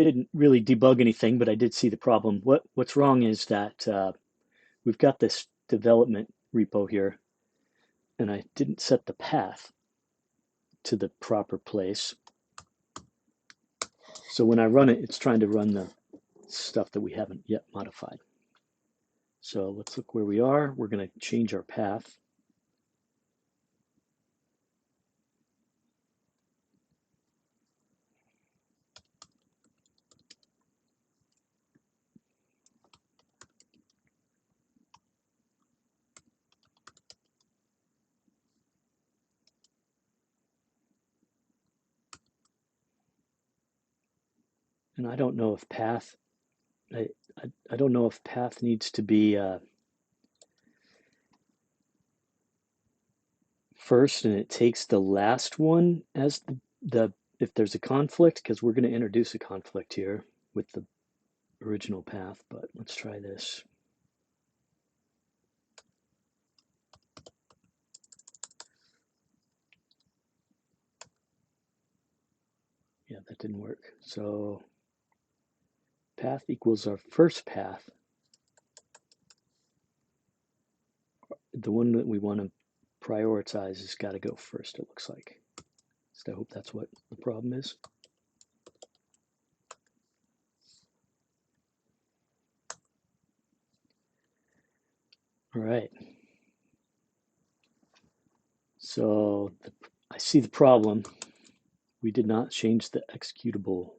didn't really debug anything, but I did see the problem. What's wrong is that we've got this development repo here, and I didn't set the path to the proper place. So when I run it, it's trying to run the stuff that we haven't yet modified. So let's look where we are. We're going to change our path. And I don't know if path, I don't know if path needs to be first and it takes the last one as the if there's a conflict, because we're going to introduce a conflict here with the original path, but let's try this. Yeah, that didn't work. So path equals our first path. The one that we want to prioritize has got to go first, it looks like. So I hope that's what the problem is. All right. So I see the problem. We did not change the executable.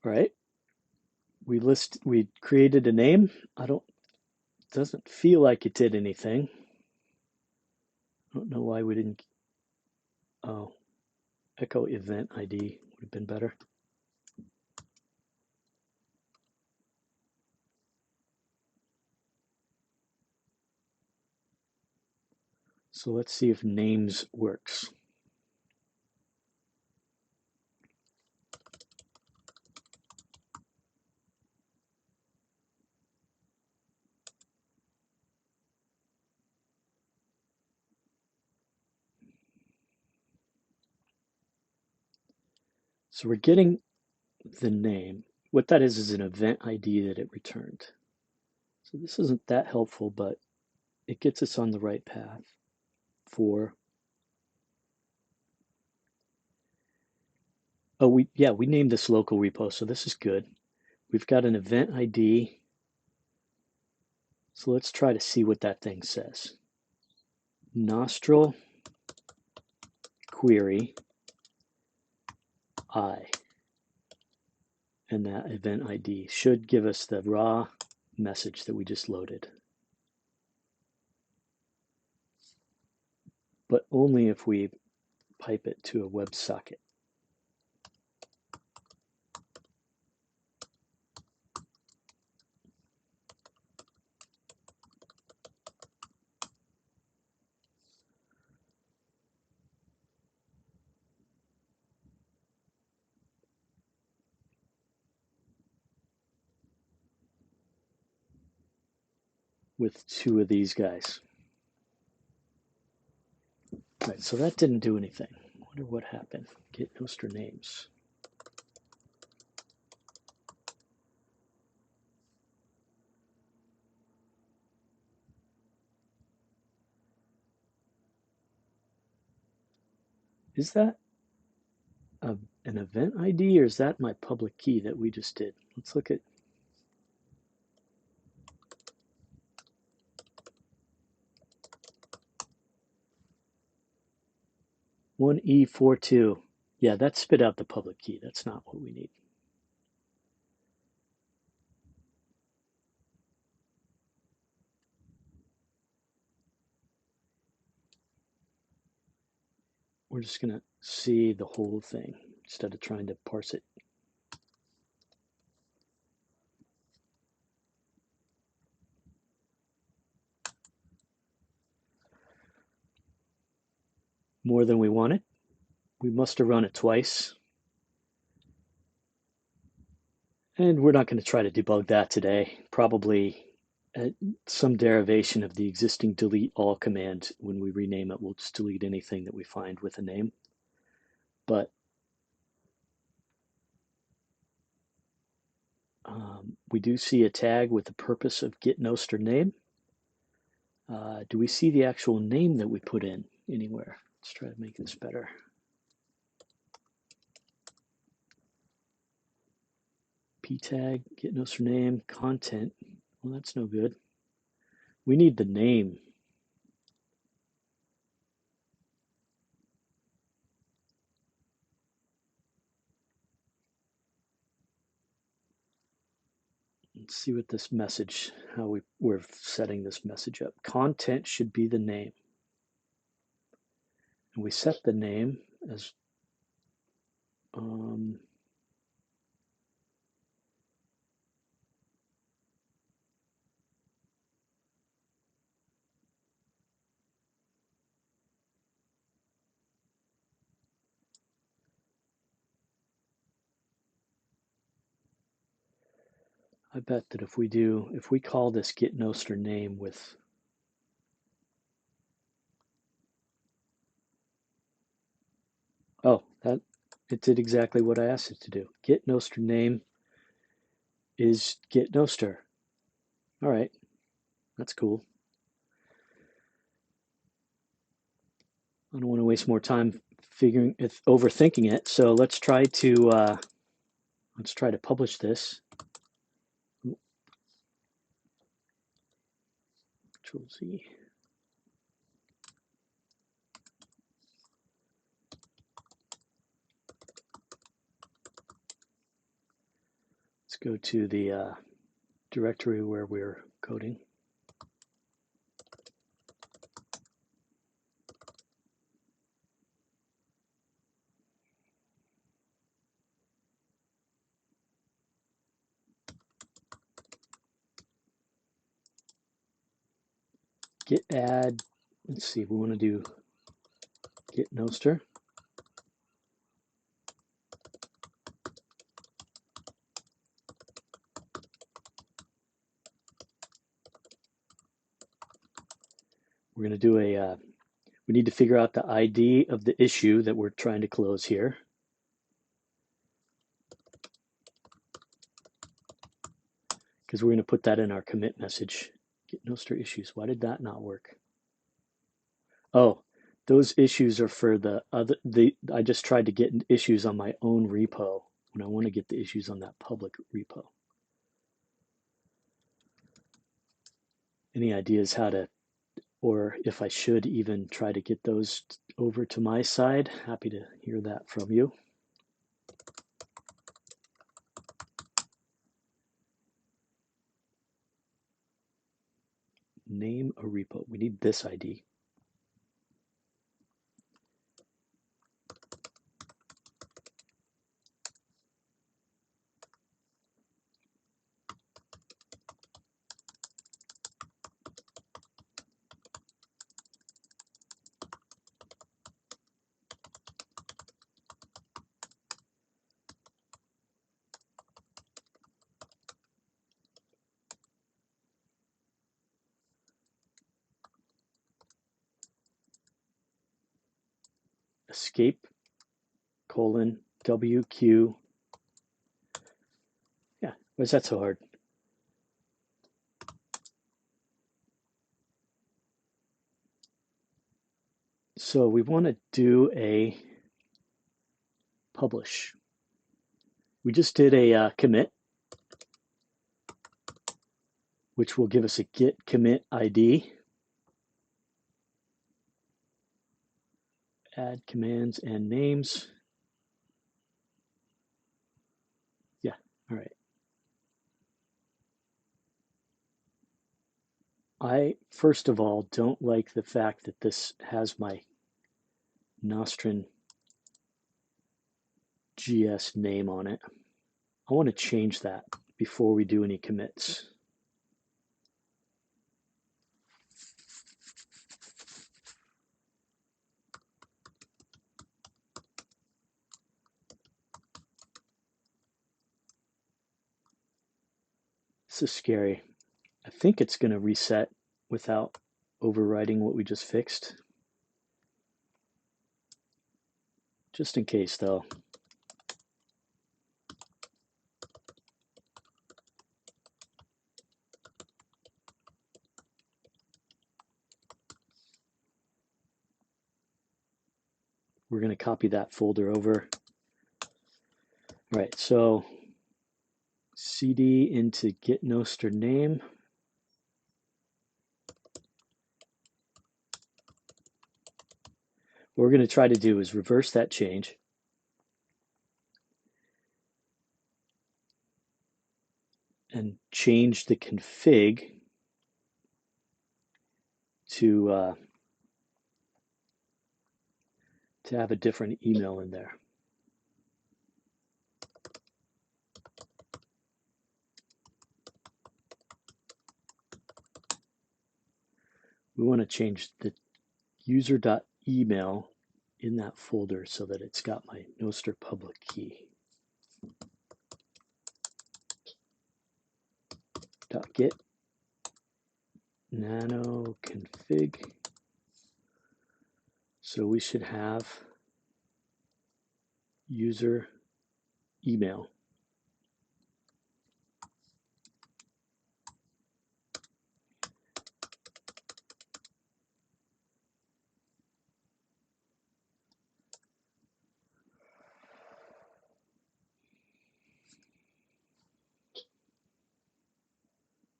All right. We created a name. Doesn't feel like it did anything. I don't know why we didn't. Oh, echo event ID would have been better. So let's see if names works. So we're getting the name. What that is an event ID that it returned. So this isn't that helpful, but it gets us on the right path for, oh, we named this local repo, so this is good. We've got an event ID. So let's try to see what that thing says. Nostril query I. And that event ID should give us the raw message that we just loaded. But only if we pipe it to a WebSocket. With two of these guys. All right, so that didn't do anything. I wonder what happened. Git-nostr names. Is that an event ID or is that my public key that we just did? Let's look at. One E42. Yeah, that spit out the public key. That's not what we need. We're just going to see the whole thing. instead of trying to parse it. More than we wanted. We must have run it twice. And we're not going to try to debug that today. Probably some derivation of the existing delete all command. When we rename it, we'll just delete anything that we find with a name. But we do see a tag with the purpose of git-nostr name. Do we see the actual name that we put in anywhere? Let's try to make this better. P tag, git-nostr name, content. Well, that's no good. We need the name. Let's see what this message, how we're setting this message up. Content should be the name. And we set the name as I bet that if we call this git-nostr name with that it did exactly what I asked it to do. Git-nostr name is git-nostr. All right, that's cool. I don't want to waste more time overthinking it. So let's try to publish this. Control Z. Let's go to the directory where we're coding. Git add, let's see, we want to do git-nostr. We're going to do we need to figure out the ID of the issue that we're trying to close here. Because we're going to put that in our commit message. Git-nostr issues. Why did that not work? Oh, those issues are for I just tried to get issues on my own repo when I want to get the issues on that public repo. Any ideas how to, or if I should even try to get those over to my side? Happy to hear that from you. Name a repo. We need this ID. Escape colon WQ. Yeah, why is that so hard? So we want to do a publish. We just did a commit, which will give us a git commit ID. Add commands and names. Yeah, all right. I, first of all, don't like the fact that this has my Nostrin GS name on it. I want to change that before we do any commits. This is scary. I think it's going to reset without overriding what we just fixed. Just in case, though. We're going to copy that folder over. All right, so cd into git-nostr name. What we're going to try to do is reverse that change. And change the config to have a different email in there. We want to change the user.email in that folder so that it's got my Nostr public key. .git nano config. So we should have user email.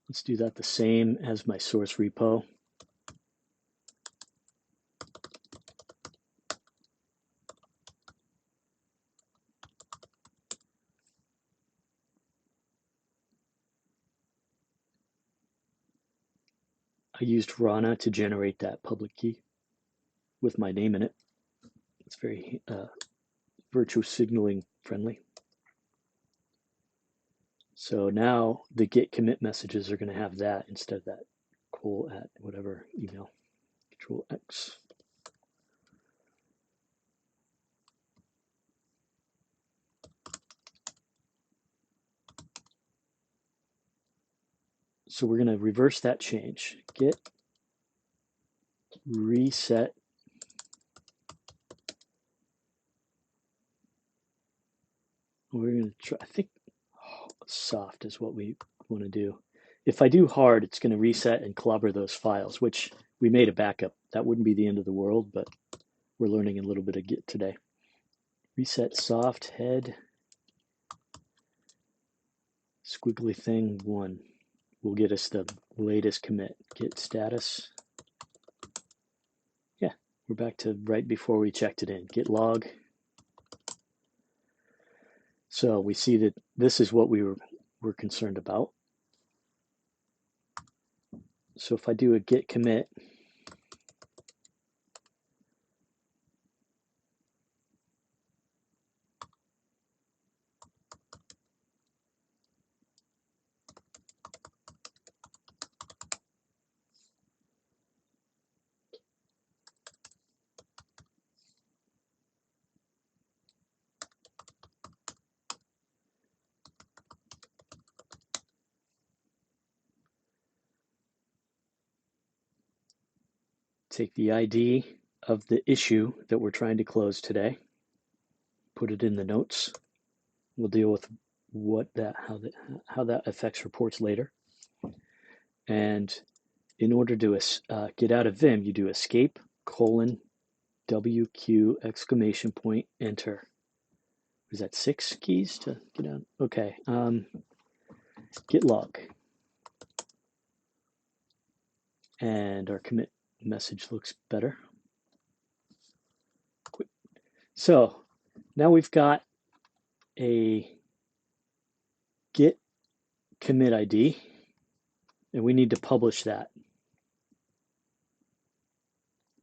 Let's do that the same as my source repo. I used Rana to generate that public key with my name in it. It's very virtual signaling friendly. So now the git commit messages are going to have that instead of that col at whatever email. Control X. So we're going to reverse that change. Git reset we're going to try, I think soft is what we want to do. If I do hard, it's going to reset and clobber those files, which we made a backup. That wouldn't be the end of the world, but we're learning a little bit of Git today. Reset soft head squiggly thing 1 will get us the latest commit. Git status. Yeah, we're back to right before we checked it in. Git log. So we see that this is what we were concerned about. So if I do a git commit, take the ID of the issue that we're trying to close today, put it in the notes. We'll deal with how that affects reports later. And in order to get out of Vim, you do escape : WQ exclamation point enter. Is that 6 keys to get out? Okay. Git log. And our commit message looks better. So now we've got a git commit ID, and we need to publish that.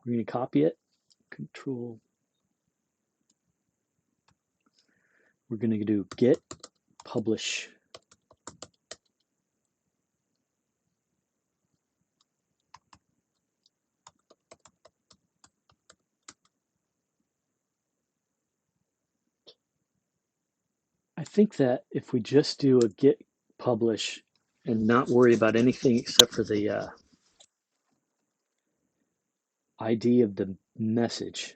We're going to copy it, Control. we're going to do git publish. I think that if we just do a git publish and not worry about anything except for the ID of the message,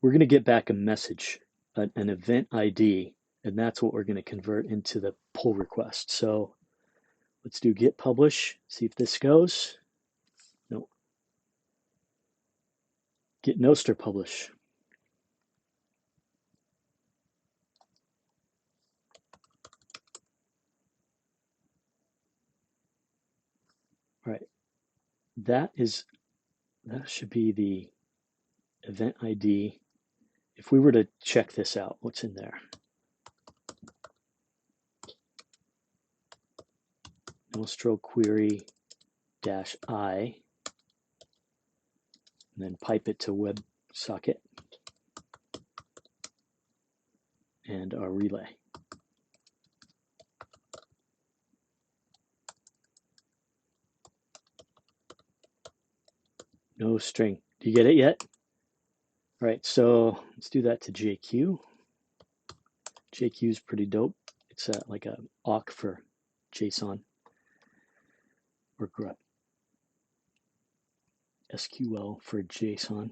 we're going to get back a message, an event ID, and that's what we're going to convert into the pull request. So let's do git publish, see if this goes. No. git-nostr publish. All right, that should be the event ID. If we were to check this out, what's in there? Nostro query dash I, and then pipe it to WebSocket and our relay. No string. Do you get it yet? All right, so let's do that to JQ. JQ is pretty dope. It's like a awk for JSON or SQL for JSON.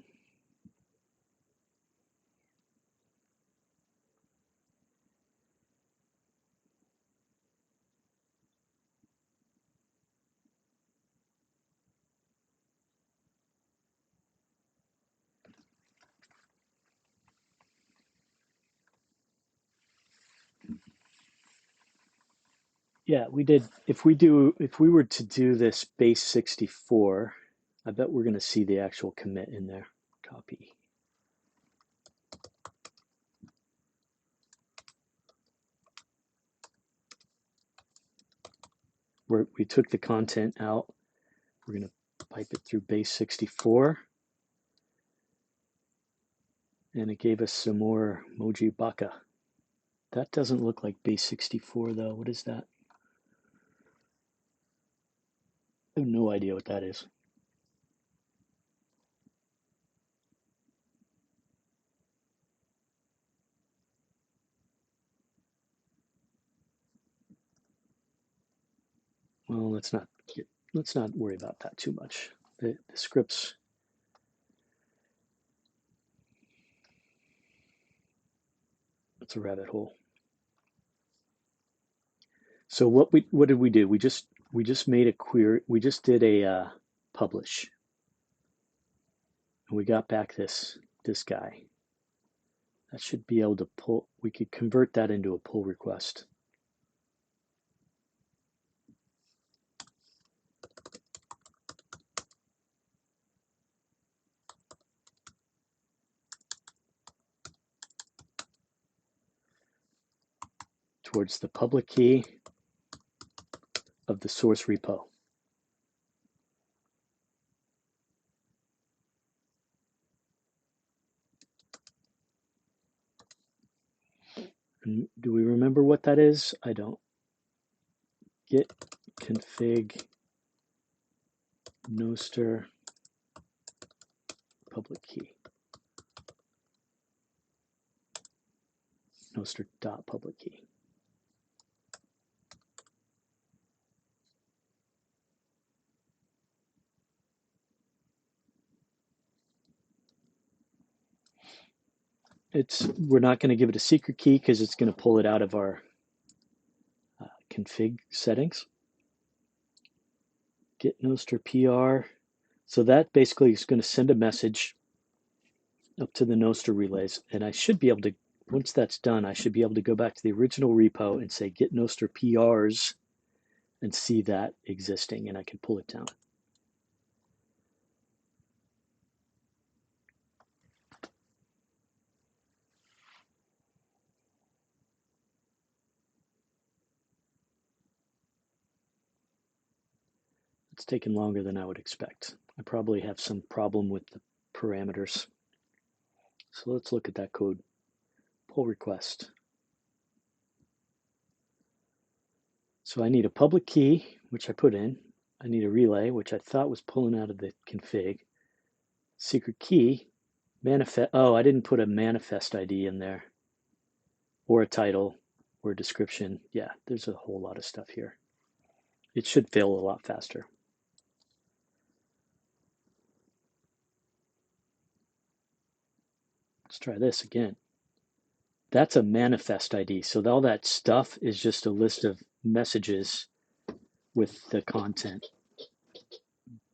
Yeah, we did. If we were to do this base 64, I bet we're going to see the actual commit in there. Copy. We took the content out. We're going to pipe it through base 64. And it gave us some more Moji Baka. That doesn't look like base 64 though. What is that? I have no idea what that is. Well, let's not worry about that too much. The scripts, it's a rabbit hole. So what did we do? We just made a query. We just did a publish, and we got back this guy. That should be able to pull. We could convert that into a pull request. Towards the public key of the source repo. And do we remember what that is? I don't. Git config nostr public key. Nostr dot public key. We're not going to give it a secret key because it's going to pull it out of our config settings. git-nostr PR. So that basically is going to send a message up to the Nostr relays, and I should be able to, once that's done, I should be able to go back to the original repo and say git-nostr PRs and see that existing, and I can pull it down. It's taken longer than I would expect. I probably have some problem with the parameters. So let's look at that code. Pull request. So I need a public key, which I put in. I need a relay, which I thought was pulling out of the config. Secret key, manifest. Oh, I didn't put a manifest ID in there, or a title, or a description. Yeah, there's a whole lot of stuff here. It should fail a lot faster. Let's try this again. That's a manifest ID. So all that stuff is just a list of messages with the content.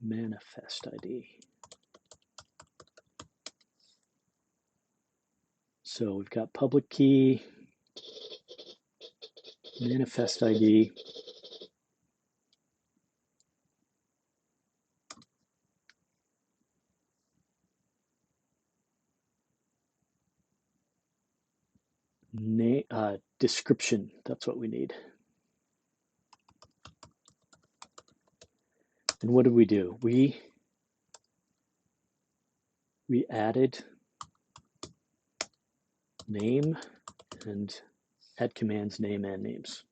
Manifest ID. So we've got public key, manifest ID. Description, that's what we need. And what did we do? We added name and add commands name and names.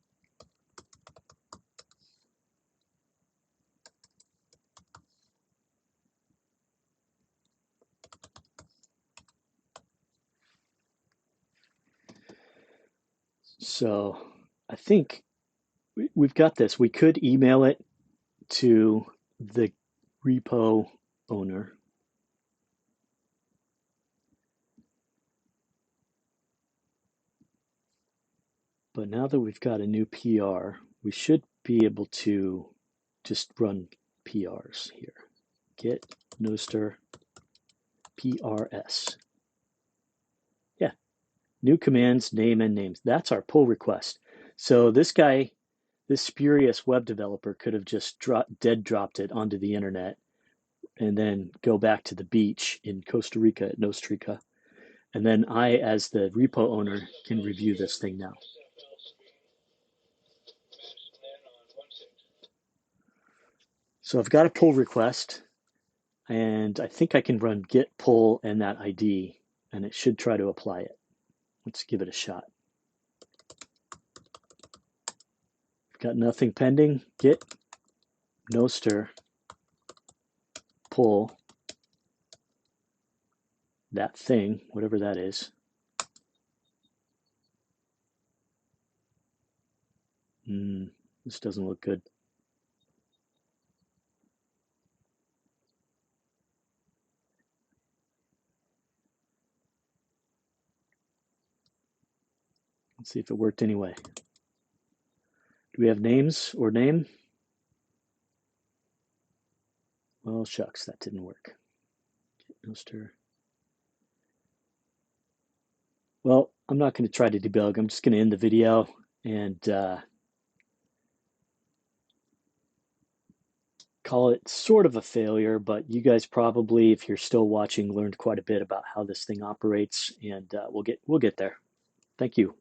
So I think we've got this. We could email it to the repo owner. But now that we've got a new PR, we should be able to just run PRs here. Git-nostr PRS. Yeah, new commands, name and names. That's our pull request. So this guy, this spurious web developer could have just dead dropped it onto the internet and then go back to the beach in Costa Rica at Nostrica. And then I, as the repo owner, can review this thing now. So I've got a pull request, and I think I can run git pull and that ID, and it should try to apply it. Let's give it a shot. Got nothing pending. Git nostr pull that thing, whatever that is. This doesn't look good. Let's see if it worked anyway. Do we have names or name? Well, shucks, that didn't work. Nostr. Well, I'm not going to try to debug. I'm just going to end the video and call it sort of a failure, but you guys probably, if you're still watching, learned quite a bit about how this thing operates, and we'll get there. Thank you.